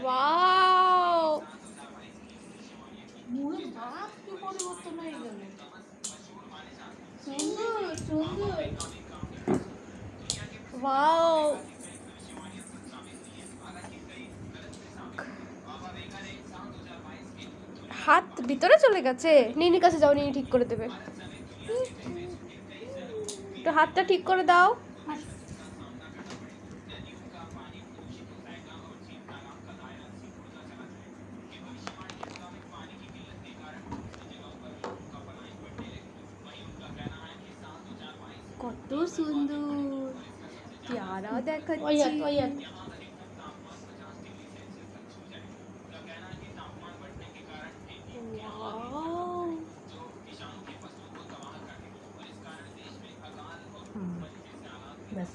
Wow, মুখের ভাব কি পরিবর্তন হয়ে গেল। সুন্দর সুন্দর। ওয়াও, হাত ভিতরে চলে গেছে। নিনির কাছে যাও, নিনি ঠিক করে দেবে। একটু হাতটা ঠিক করে দাও। কত সুন্দর, পেয়ারা দেখাচ্ছি।